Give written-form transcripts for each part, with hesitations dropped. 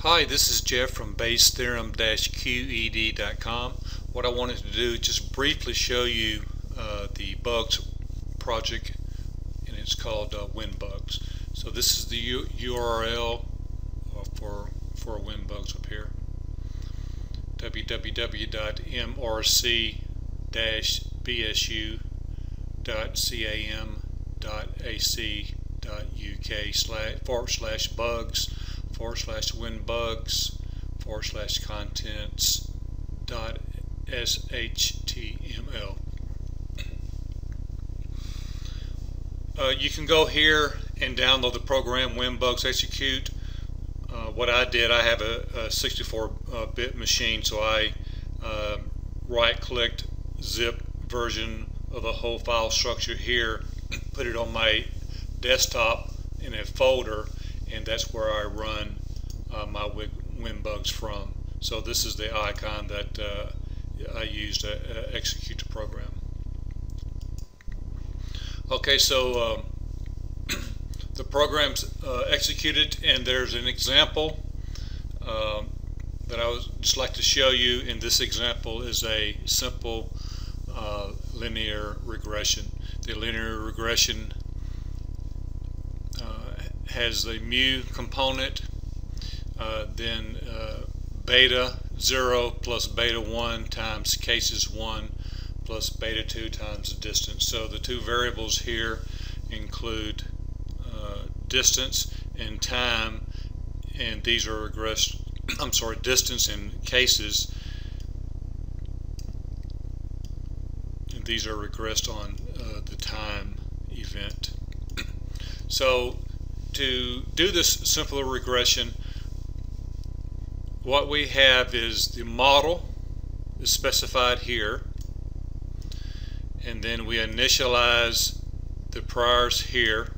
Hi, this is Jeff from basetheorem-qed.com. What I wanted to do is just briefly show you the bugs project, and it's called WinBugs. So this is the URL for WinBugs up here: www.mrc-bsu.cam.ac.uk/bugs/contents.html. You can go here and download the program WinBugs Execute. What I did, I have a 64-bit machine, so I right-clicked zip version of the whole file structure here, put it on my desktop in a folder, and that's where I run my WinBugs from. So this is the icon that I use to execute the program. Okay, so the program's executed, and there's an example that I would just like to show you. And this example is a simple linear regression. The linear regression has the mu component, then beta 0 plus beta 1 times cases 1 plus beta 2 times the distance. So the two variables here include distance and time, and these are regressed. Distance and cases, and these are regressed on the time event. So to do this simpler regression, what we have is the model is specified here, and then we initialize the priors here,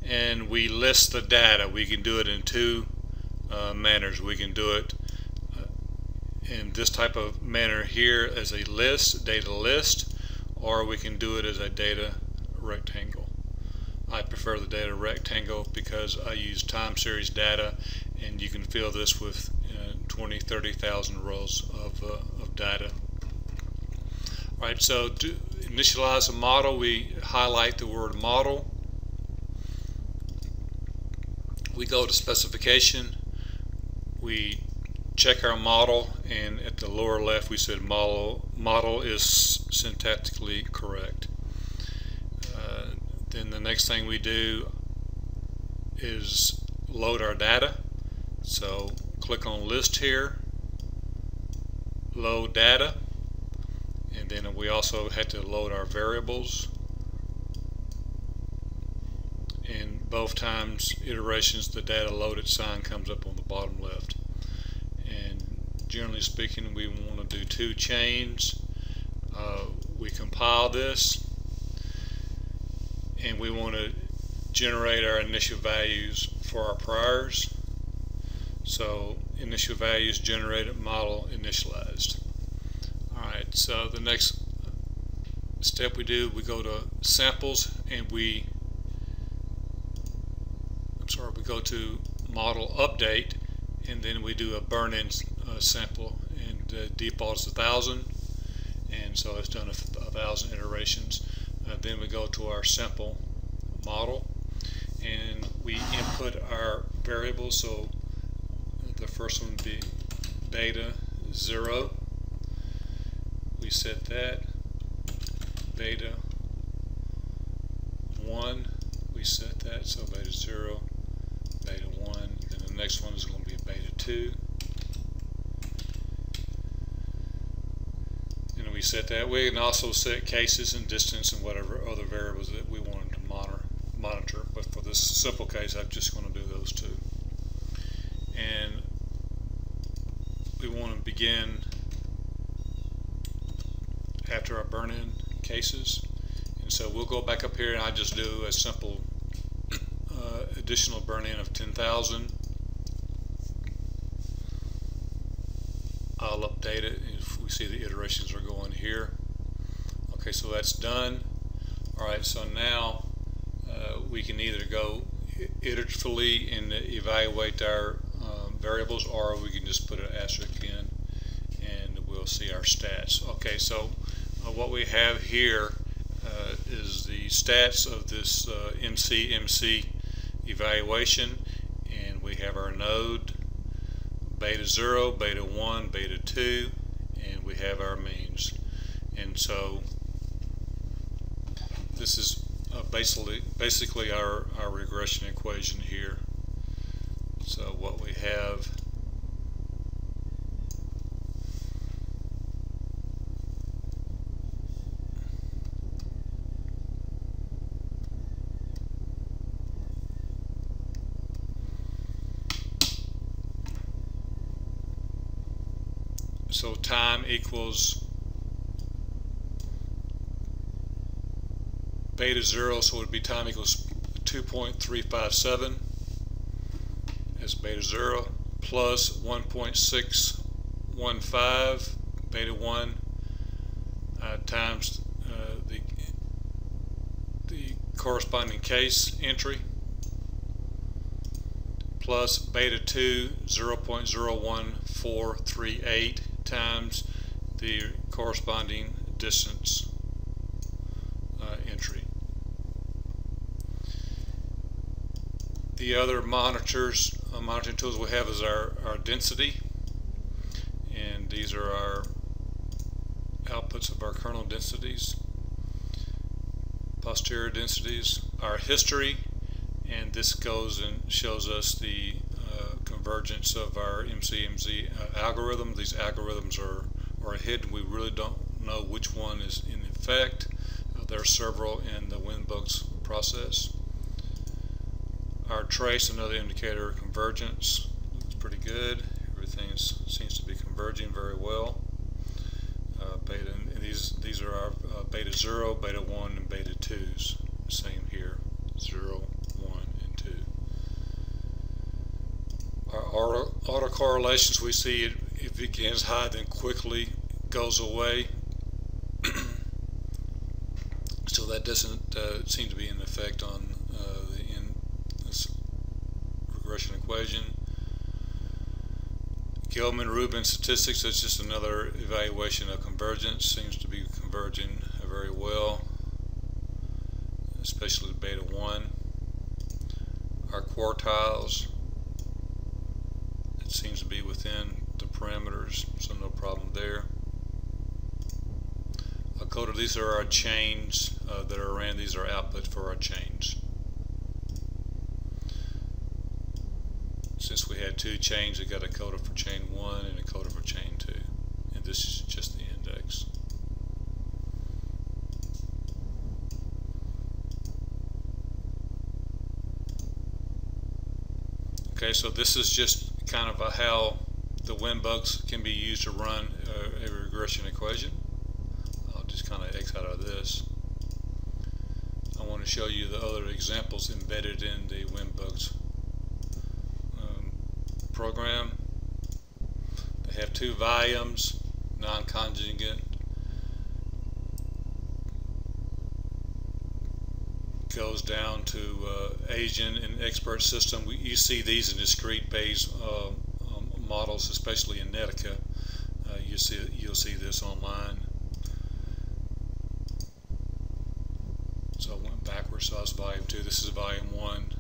and we list the data. We can do it in two manners. We can do it in this type of manner here as a list, data list, or we can do it as a data rectangle. I prefer the data rectangle because I use time series data, and you can fill this with 20-30,000 rows of data. Right, so to initialize a model, we highlight the word model. We go to specification, we check our model, and at the lower left we said model is syntactically correct. Then the next thing we do is load our data. So click on list here, load data, and then we also had to load our variables. And both times iterations, the data loaded sign comes up on the bottom left. And generally speaking, we want to do two chains. We compile this, and we want to generate our initial values for our priors. So initial values generated, model initialized. Alright, so the next step we do, we go to samples, and we go to model update, and then we do a burn-in sample, and default is 1,000, and so it's done 1,000 iterations. Then we go to our sample model, and we input our variables. So the first one would be beta 0. We set that. Beta 1, we set that, so beta 0, beta 1, then the next one is going to be beta 2, and we set that. We can also set cases and distance and whatever other variables that we wanted to monitor, but for this simple case I'm just going to do those two. And we want to begin after our burn-in cases, and so we'll go back up here, and I just do a simple additional burn-in of 10,000. I'll update it if we see the iterations are going here. Okay, so that's done. Alright, so now we can either go iteratively and evaluate our variables, or we can just put an asterisk in and we'll see our stats. Okay, so what we have here is the stats of this MC evaluation, and we have our node beta 0, beta 1, beta 2, and we have our means. And so this is basically our regression equation here. So what we have time equals beta 0, so it would be time equals 2.357 as beta 0 plus 1.615 beta 1 times the corresponding case entry plus beta 2 0.01438 times the corresponding distance entry. The other monitoring tools we have is our density, and these are our outputs of our kernel densities, posterior densities, our history, and this goes and shows us the convergence of our MC algorithm. These algorithms are hidden. We really don't know which one is in effect. There are several in the WinBugs process. Our trace, another indicator of convergence, looks pretty good. Everything seems to be converging very well. Beta, and these are our beta 0, beta 1, and beta 2s. Same here, 0, 1, and 2. Our autocorrelations, we see it begins high, then quickly goes away. So that doesn't seem to be an effect on this regression equation. Gilman-Rubin statistics, that's just another evaluation of convergence. Seems to be converging very well, especially beta 1. Our quartiles, it seems to be within the parameters, so no problem there. These are our chains that are ran. These are output for our chains. Since we had two chains, we got a coder for chain 1 and a coder for chain 2, and this is just the index. Okay, so this is just kind of how the WinBugs can be used to run a regression equation. Just kind of X out of this. I want to show you the other examples embedded in the WinBugs program. They have two volumes, non-conjugate, goes down to Asian and expert system. You see these in discrete Bayes models, especially in Netica. You'll see this online. So I went backwards, so that's volume 2. This is volume 1.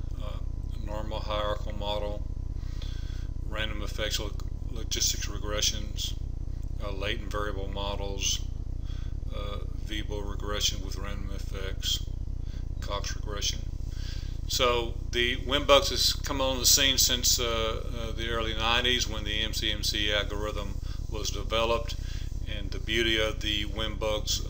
Normal hierarchical model, random effects, logistics regressions, latent variable models, VBO regression with random effects, Cox regression. So the WinBugs has come on the scene since the early 90s when the MC algorithm was developed, and the beauty of the WinBugs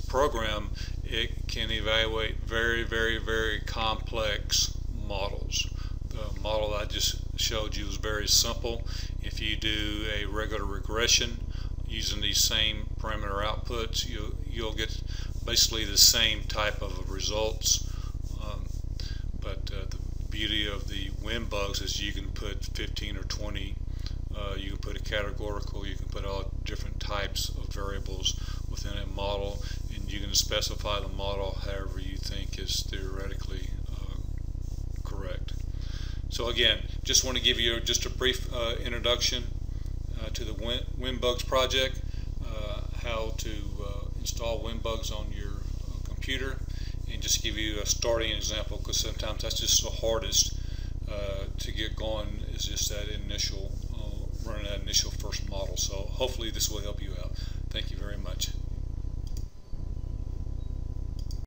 program, it can evaluate very, very, very complex models. The model I just showed you is very simple. If you do a regular regression using these same parameter outputs, you'll get basically the same type of results. But the beauty of the WinBugs is you can put 15 or 20, you can put a categorical, you can put all different types of variables within a model, and you can specify the model however you think is theoretically correct. So again, just want to give you just a brief introduction to the WinBugs project, how to install WinBugs on your computer, and just give you a starting example, because sometimes that's just the hardest to get going, is just that initial running that initial first model. So hopefully this will help you